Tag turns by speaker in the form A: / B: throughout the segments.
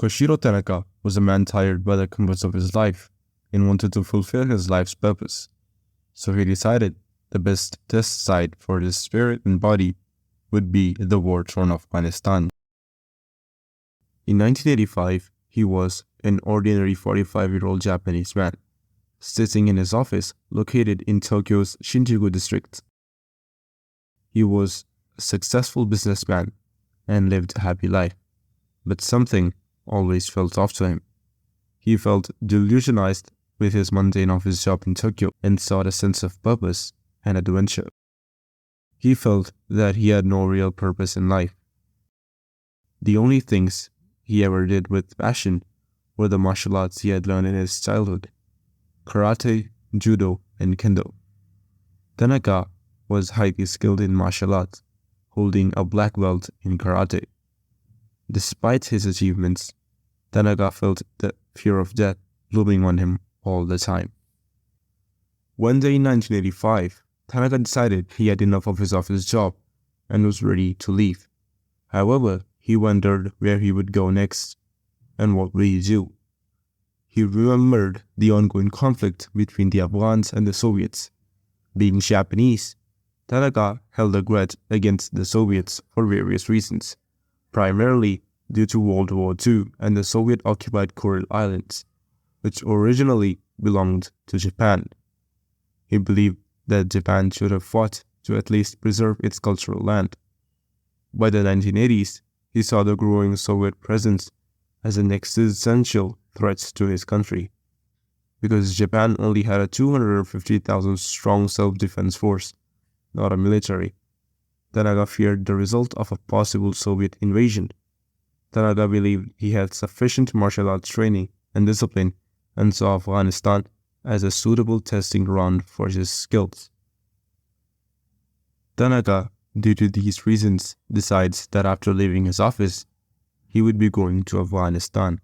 A: Koshiro Tanaka was a man tired by the comforts of his life and wanted to fulfill his life's purpose. So he decided the best test site for his spirit and body would be the war-torn Afghanistan. In 1985, he was an ordinary 45-year-old Japanese man, sitting in his office located in Tokyo's Shinjuku district. He was a successful businessman and lived a happy life, but something always felt off to him. He felt delusionized with his mundane office job in Tokyo and sought a sense of purpose and adventure. He felt that he had no real purpose in life. The only things he ever did with passion were the martial arts he had learned in his childhood: karate, judo, and kendo. Tanaka was highly skilled in martial arts, holding a black belt in karate. Despite his achievements, Tanaka felt the fear of death looming on him all the time. One day in 1985, Tanaka decided he had enough of his office job and was ready to leave. However, he wondered where he would go next and what would he do. He remembered the ongoing conflict between the Afghans and the Soviets. Being Japanese, Tanaka held a grudge against the Soviets for various reasons, primarily due to World War II and the Soviet-occupied Kuril Islands, which originally belonged to Japan. He believed that Japan should have fought to at least preserve its cultural land. By the 1980s, he saw the growing Soviet presence as an existential threat to his country. Because Japan only had a 250,000 strong self-defense force, not a military, Tanaka feared the result of a possible Soviet invasion. Tanaka believed he had sufficient martial arts training and discipline and saw Afghanistan as a suitable testing ground for his skills. Tanaka, due to these reasons, decides that after leaving his office, he would be going to Afghanistan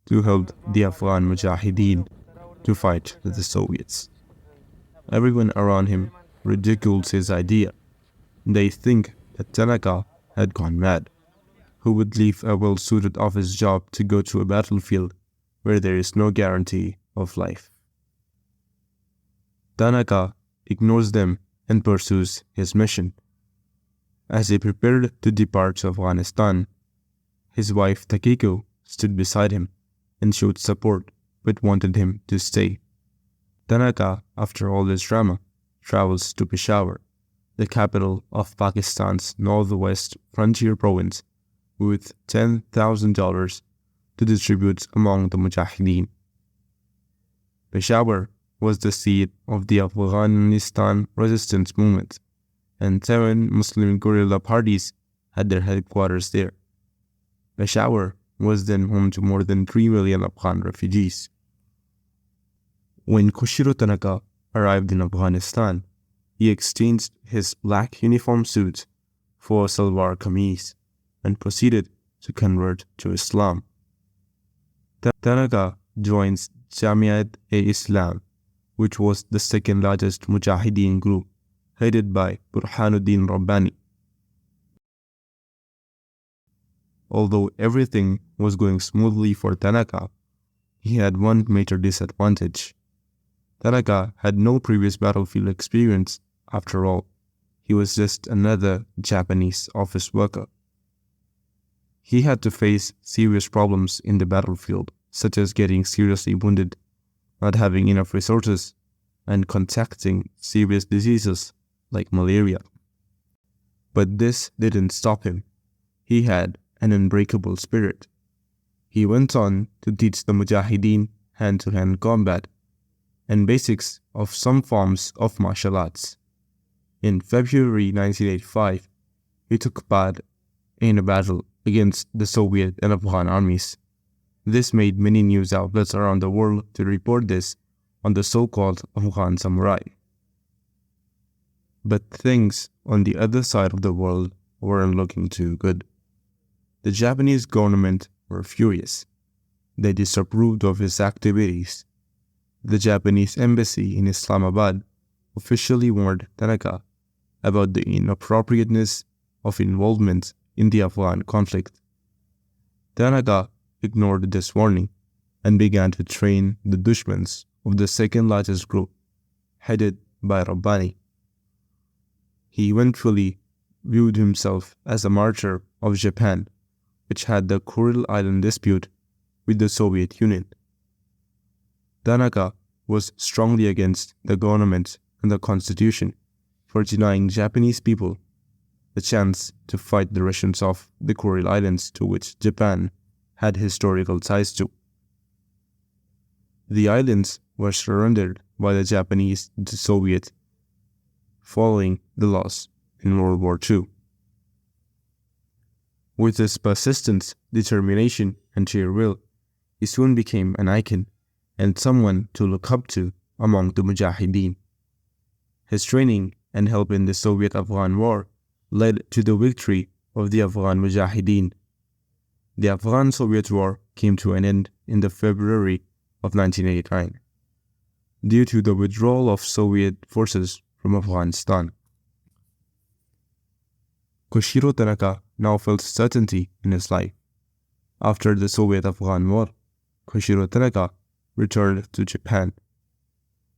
A: to help the Afghan mujahideen to fight the Soviets. Everyone around him ridicules his idea. They think that Tanaka had gone mad. Who would leave a well-suited office job to go to a battlefield where there is no guarantee of life? Tanaka ignores them and pursues his mission. As he prepared to depart to Afghanistan, his wife Takiko stood beside him and showed support but wanted him to stay. Tanaka, after all this drama, travels to Peshawar, the capital of Pakistan's northwest frontier province, with $10,000 to distribute among the mujahideen. Peshawar was the seat of the Afghanistan resistance movement, and 7 Muslim guerrilla parties had their headquarters there. Peshawar was then home to more than 3 million Afghan refugees. When Koshiro Tanaka arrived in Afghanistan, he exchanged his black uniform suit for a salwar kameez and proceeded to convert to Islam. Tanaka joins Jamiat-e-Islam, which was the second largest mujahideen group, headed by Burhanuddin Rabbani. Although everything was going smoothly for Tanaka, he had one major disadvantage. Tanaka had no previous battlefield experience. After all, he was just another Japanese office worker. He had to face serious problems in the battlefield, such as getting seriously wounded, not having enough resources, and contracting serious diseases like malaria. But this didn't stop him. He had an unbreakable spirit. He went on to teach the mujahideen hand-to-hand combat and basics of some forms of martial arts. In February 1985, he took part in a battle against the Soviet and Afghan armies. This made many news outlets around the world to report this on the so-called Afghan Samurai. But things on the other side of the world weren't looking too good. The Japanese government were furious. They disapproved of his activities. The Japanese embassy in Islamabad officially warned Tanaka about the inappropriateness of involvement in the Afghan conflict. Tanaka ignored this warning and began to train the Dushmans of the second largest group, headed by Rabbani. He eventually viewed himself as a martyr of Japan, which had the Kuril Island dispute with the Soviet Union. Tanaka was strongly against the government and the constitution for denying Japanese people the chance to fight the Russians off the Kuril Islands, to which Japan had historical ties to. The islands were surrendered by the Japanese to the Soviet following the loss in World War II. With his persistence, determination, and sheer will, he soon became an icon and someone to look up to among the mujahideen. His training and help in the Soviet-Afghan War led to the victory of the Afghan mujahideen. The Afghan-Soviet War came to an end in the February of 1989 due to the withdrawal of Soviet forces from Afghanistan. Koshiro Tanaka now felt certainty in his life. After the Soviet-Afghan War, Koshiro Tanaka returned to Japan.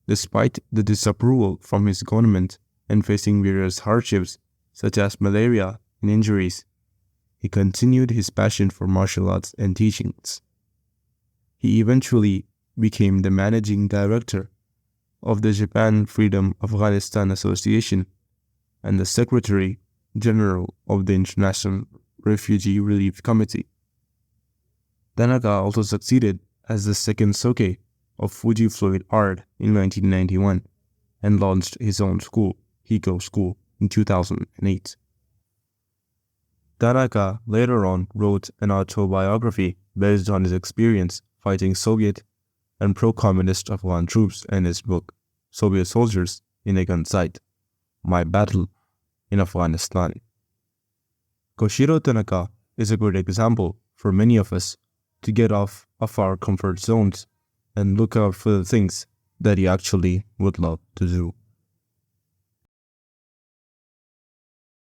A: Despite the disapproval from his government and facing various hardships such as malaria and injuries, he continued his passion for martial arts and teachings. He eventually became the managing director of the Japan Freedom Afghanistan Association and the Secretary General of the International Refugee Relief Committee. Tanaka also succeeded as the second Soke of Fuji Floyd Art in 1991 and launched his own school, Hiko School, in 2008. Tanaka later on wrote an autobiography based on his experience fighting Soviet and pro-communist Afghan troops in his book, Soviet Soldiers in a Gunsight, My Battle in Afghanistan. Koshiro Tanaka is a good example for many of us to get off of our comfort zones and look out for the things that he actually would love to do.